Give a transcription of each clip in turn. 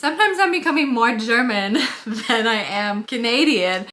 Sometimes I'm becoming more German than I am Canadian.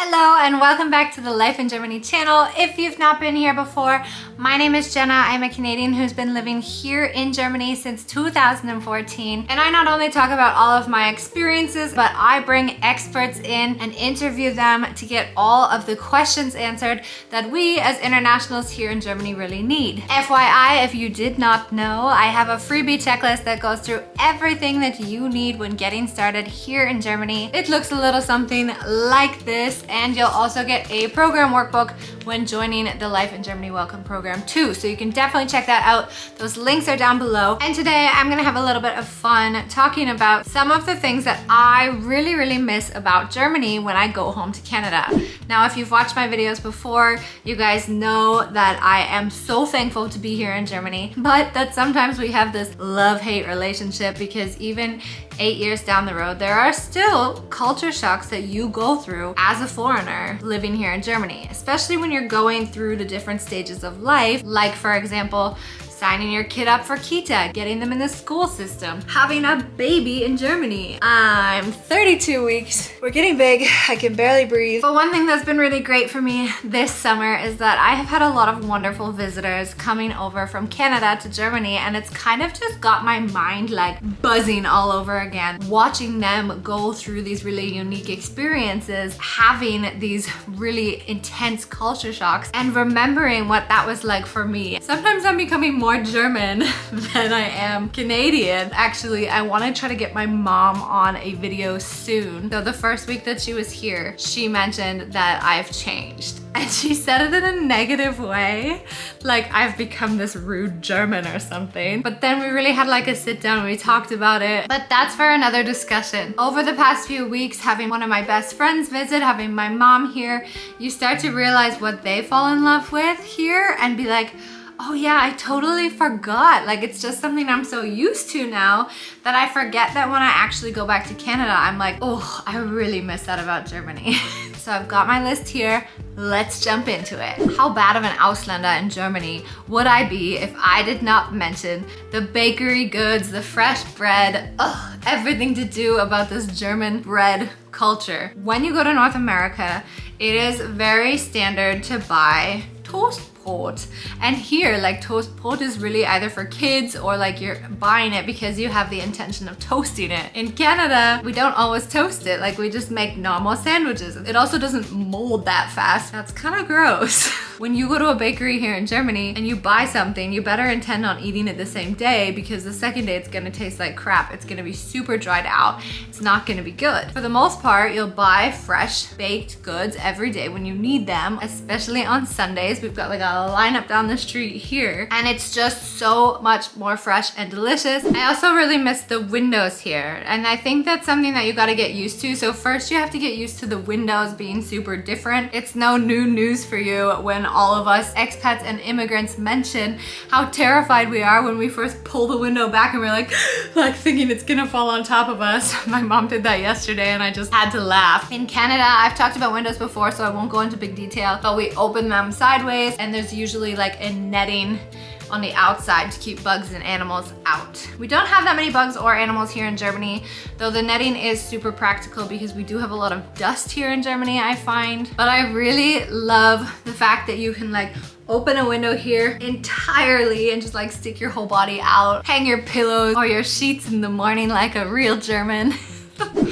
Hello and welcome back to the Life in Germany channel. If you've not been here before, my name is Jenna. I'm a Canadian who's been living here in Germany since 2014. And I not only talk about all of my experiences, but I bring experts in and interview them to get all of the questions answered that we as internationals here in Germany really need. FYI, if you did not know, I have a freebie checklist that goes through everything that you need when getting started here in Germany. It looks a little something like this, and you'll also get a program workbook when joining the Life in Germany Welcome program too. So you can definitely check that out. Those links are down below. And today I'm gonna have a little bit of fun talking about some of the things that I really miss about Germany when I go home to Canada. Now, if you've watched my videos before, you guys know that I am so thankful to be here in Germany, but that sometimes we have this love-hate relationship because even 8 years down the road, there are still culture shocks that you go through as a foreigner living here in Germany, especially when you're going through the different stages of life, like for example, signing your kid up for Kita, getting them in the school system, having a baby in Germany. I'm 32 weeks. We're getting big. I can barely breathe. But one thing that's been really great for me this summer is that I have had a lot of wonderful visitors coming over from Canada to Germany, and it's kind of just got my mind like buzzing all over again. Watching them go through these really unique experiences, having these really intense culture shocks, and remembering what that was like for me. Sometimes I'm becoming more German than I am Canadian. Actually, I want to try to get my mom on a video soon. So the first week that she was here, she mentioned that I've changed. And she said it in a negative way, like I've become this rude German or something. But then we really had like a sit down and we talked about it. But that's for another discussion. Over the past few weeks, having one of my best friends visit, having my mom here, you start to realize what they fall in love with here and be like, oh yeah, I totally forgot. Like it's just something I'm so used to now that I forget that when I actually go back to Canada, I'm like, oh, I really miss that about Germany. So I've got my list here. Let's jump into it. How bad of an Ausländer in Germany would I be if I did not mention the bakery goods, the fresh bread, everything to do about this German bread culture. When you go to North America, it is very standard to buy toast. And here, like toast pot is really either for kids or like you're buying it because you have the intention of toasting it. In Canada, we don't always toast it. Like we just make normal sandwiches. It also doesn't mold that fast. That's kind of gross. When you go to a bakery here in Germany and you buy something, you better intend on eating it the same day because the second day it's gonna taste like crap. It's gonna be super dried out. It's not gonna be good. For the most part, you'll buy fresh baked goods every day when you need them, especially on Sundays. We've got like a line up down the street here and it's just so much more fresh and delicious. I also really miss the windows here, and I think that's something that you got to get used to. So first you have to get used to the windows being super different. It's no new news for you when all of us expats and immigrants mention how terrified we are when we first pull the window back and we're like thinking it's gonna fall on top of us. My mom did that yesterday and I just had to laugh. In Canada, I've talked about windows before, so I won't go into big detail, but we open them sideways and there's usually like a netting on the outside to keep bugs and animals out. We don't have that many bugs or animals here in Germany, though the netting is super practical because we do have a lot of dust here in Germany, I find. But I really love the fact that you can like open a window here entirely and just like stick your whole body out, hang your pillows or your sheets in the morning like a real German.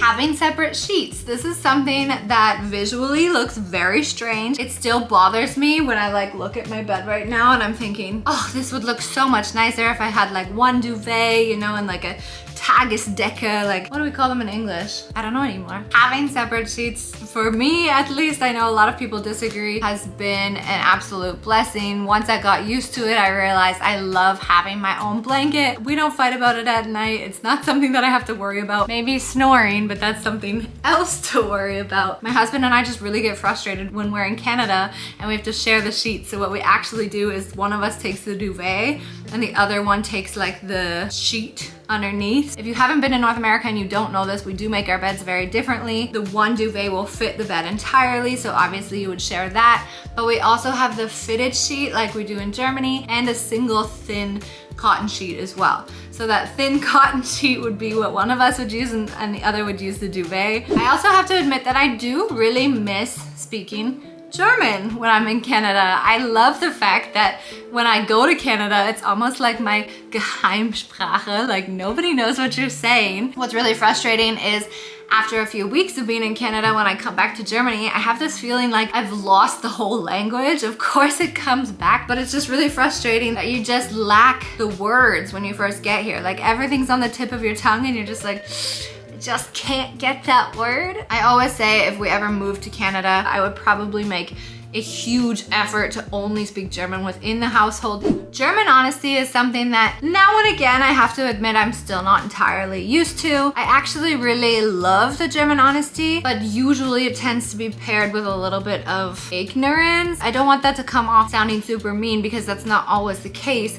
Having separate sheets. This is something that visually looks very strange. It still bothers me when I like look at my bed right now and I'm thinking, oh, this would look so much nicer if I had like one duvet, you know, and like a Tagesdecke, like what do we call them in English? I don't know anymore. Having separate sheets, for me at least, I know a lot of people disagree, has been an absolute blessing. Once I got used to it, I realized I love having my own blanket. We don't fight about it at night. It's not something that I have to worry about. Maybe snoring, but that's something else to worry about. My husband and I just really get frustrated when we're in Canada and we have to share the sheets. So what we actually do is one of us takes the duvet and the other one takes like the sheet underneath. If you haven't been in North America and you don't know this, we do make our beds very differently. The one duvet will fit the bed entirely, so obviously you would share that. But we also have the fitted sheet like we do in Germany, and a single thin cotton sheet as well. So that thin cotton sheet would be what one of us would use and the other would use the duvet. I also have to admit that I do really miss speaking German when I'm in Canada. I love the fact that when I go to Canada, it's almost like my Geheimsprache, like nobody knows what you're saying. What's really frustrating is after a few weeks of being in Canada, when I come back to Germany, I have this feeling like I've lost the whole language. Of course it comes back, but it's just really frustrating that you just lack the words when you first get here. Like everything's on the tip of your tongue and you're just like, just can't get that word. I always say if we ever moved to Canada, I would probably make a huge effort to only speak German within the household. German honesty is something that now and again I have to admit I'm still not entirely used to. I actually really love the German honesty, but usually it tends to be paired with a little bit of ignorance. I don't want that to come off sounding super mean because that's not always the case,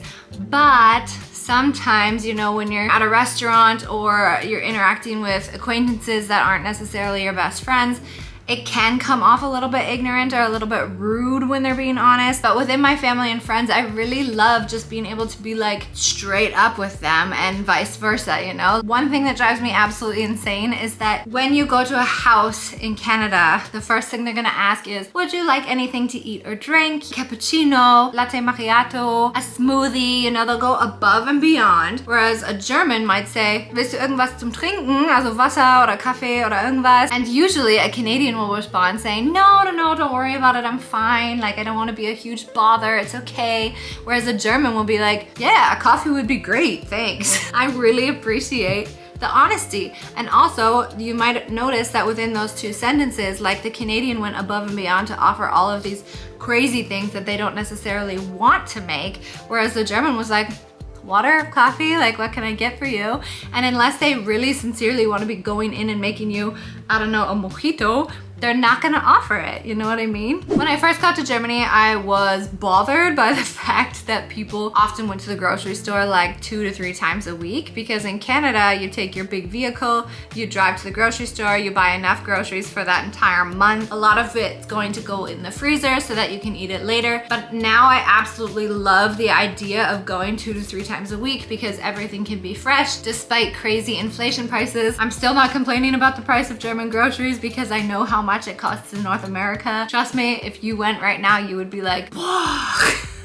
but sometimes, you know, when you're at a restaurant or you're interacting with acquaintances that aren't necessarily your best friends, it can come off a little bit ignorant or a little bit rude when they're being honest. But within my family and friends, I really love just being able to be like straight up with them and vice versa, you know? One thing that drives me absolutely insane is that when you go to a house in Canada, the first thing they're gonna ask is, would you like anything to eat or drink? Cappuccino, latte macchiato, a smoothie, you know, they'll go above and beyond. Whereas a German might say, willst du irgendwas zum Trinken? Also Wasser oder Kaffee oder irgendwas. And usually a Canadian will respond saying, no, don't worry about it, I'm fine. Like, I don't want to be a huge bother, it's okay. Whereas a German will be like, yeah, a coffee would be great, thanks. I really appreciate the honesty. And also, you might notice that within those two sentences, like the Canadian went above and beyond to offer all of these crazy things that they don't necessarily want to make, whereas the German was like, water, coffee, like what can I get for you? And unless they really sincerely want to be going in and making you, I don't know, a mojito, they're not gonna offer it, you know what I mean? When I first got to Germany, I was bothered by the fact that people often went to the grocery store like 2 to 3 times a week, because in Canada, you take your big vehicle, you drive to the grocery store, you buy enough groceries for that entire month. A lot of it's going to go in the freezer so that you can eat it later. But now I absolutely love the idea of going 2 to 3 times a week because everything can be fresh despite crazy inflation prices. I'm still not complaining about the price of German groceries because I know how much it costs in North America. Trust me, if you went right now, you would be like,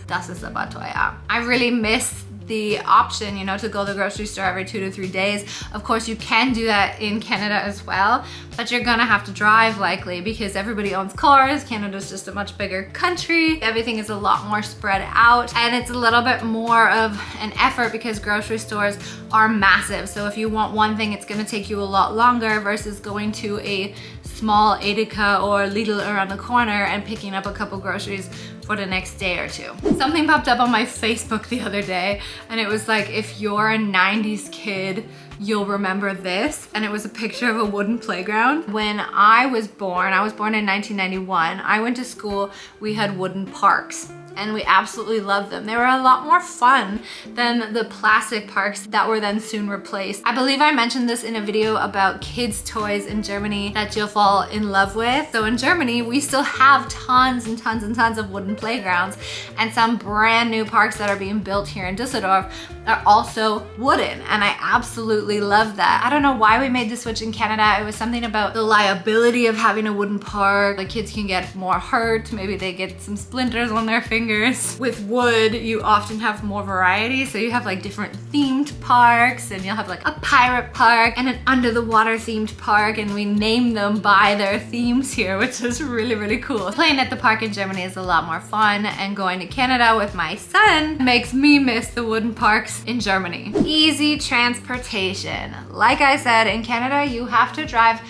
das ist aber teuer. I really miss the option, you know, to go to the grocery store every 2 to 3 days. Of course, you can do that in Canada as well, but you're gonna have to drive likely because everybody owns cars. Canada's just a much bigger country. Everything is a lot more spread out and it's a little bit more of an effort because grocery stores are massive. So if you want one thing, it's gonna take you a lot longer versus going to a small Edeka or Lidl around the corner and picking up a couple groceries for the next day or two. Something popped up on my Facebook the other day and it was like, if you're a 90s kid, you'll remember this. And it was a picture of a wooden playground. When I was born in 1991, I went to school, we had wooden parks. And we absolutely loved them. They were a lot more fun than the plastic parks that were then soon replaced. I believe I mentioned this in a video about kids' toys in Germany that you'll fall in love with. So in Germany, we still have tons and tons and tons of wooden playgrounds, and some brand new parks that are being built here in Düsseldorf are also wooden, and I absolutely love that. I don't know why we made the switch in Canada. It was something about the liability of having a wooden park. The kids can get more hurt. Maybe they get some splinters on their fingers. With wood, you often have more variety. So you have like different themed parks, and you'll have like a pirate park and an under the water themed park, and we name them by their themes here, which is really, really cool. Playing at the park in Germany is a lot more fun, and going to Canada with my son makes me miss the wooden parks in Germany. Easy transportation. Like I said, in Canada, you have to drive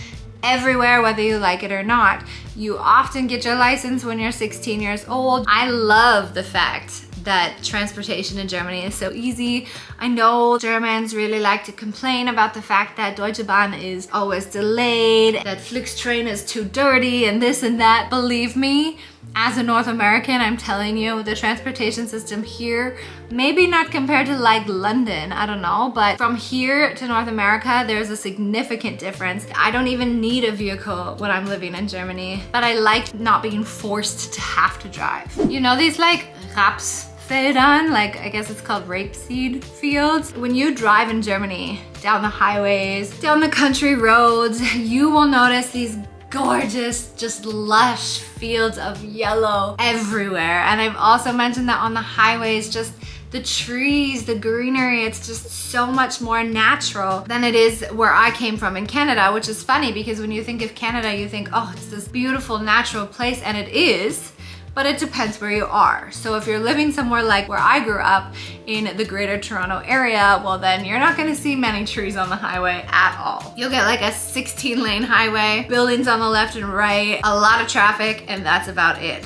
everywhere, whether you like it or not. You often get your license when you're 16 years old. I love the fact that transportation in Germany is so easy. I know Germans really like to complain about the fact that Deutsche Bahn is always delayed, that Flixtrain is too dirty and this and that. Believe me, as a North American, I'm telling you, the transportation system here, maybe not compared to like London, I don't know, but from here to North America, there's a significant difference. I don't even need a vehicle when I'm living in Germany, but I like not being forced to have to drive. You know, these like Rapsfeldern, like I guess it's called rapeseed fields. When you drive in Germany, down the highways, down the country roads, you will notice these gorgeous, just lush fields of yellow everywhere. And I've also mentioned that on the highways, just the trees, the greenery, it's just so much more natural than it is where I came from in Canada, which is funny because when you think of Canada, you think, oh, it's this beautiful natural place, and it is. But it depends where you are. So if you're living somewhere like where I grew up in the greater Toronto area, well then you're not gonna see many trees on the highway at all. You'll get like a 16-lane highway, buildings on the left and right, a lot of traffic, and that's about it.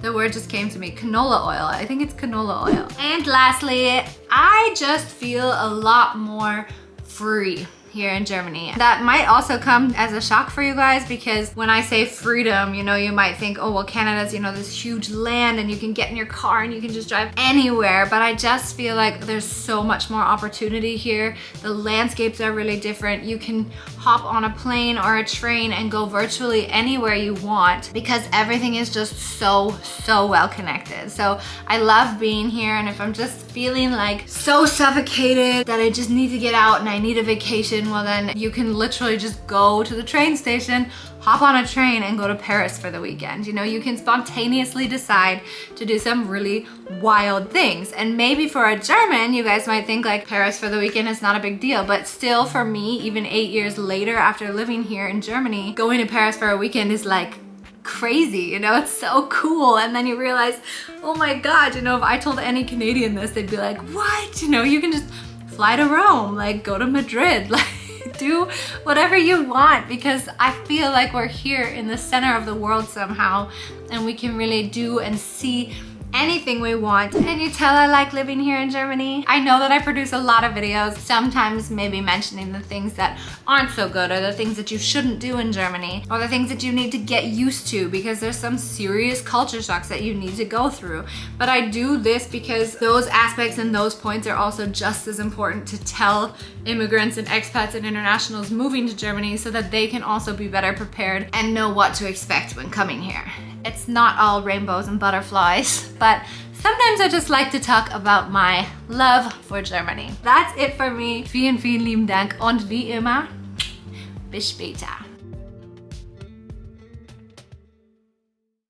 The word just came to me, canola oil. I think it's canola oil. And lastly, I just feel a lot more free here in Germany. That might also come as a shock for you guys, because when I say freedom, you know, you might think, oh, well, Canada's, you know, this huge land and you can get in your car and you can just drive anywhere. But I just feel like there's so much more opportunity here. The landscapes are really different. You can hop on a plane or a train and go virtually anywhere you want because everything is just so well connected. So I love being here, and if I'm just feeling like so suffocated that I just need to get out and I need a vacation, well then you can literally just go to the train station, hop on a train and go to Paris for the weekend. You know, you can spontaneously decide to do some really wild things. And maybe for a German, you guys might think like Paris for the weekend is not a big deal, but still for me, even 8 years later after living here in Germany, going to Paris for a weekend is like crazy, you know, it's so cool. And then you realize, oh my God, you know, if I told any Canadian this, they'd be like, what? You know, you can just fly to Rome, like go to Madrid, like do whatever you want, because I feel like we're here in the center of the world somehow, and we can really do and see anything we want. Can you tell I like living here in Germany? I know that I produce a lot of videos, sometimes maybe mentioning the things that aren't so good, or the things that you shouldn't do in Germany, or the things that you need to get used to because there's some serious culture shocks that you need to go through. But I do this because those aspects and those points are also just as important to tell immigrants and expats and internationals moving to Germany so that they can also be better prepared and know what to expect when coming here. It's not all rainbows and butterflies, but sometimes I just like to talk about my love for Germany. That's it for me. Vielen, vielen lieben Dank und wie immer, bis später.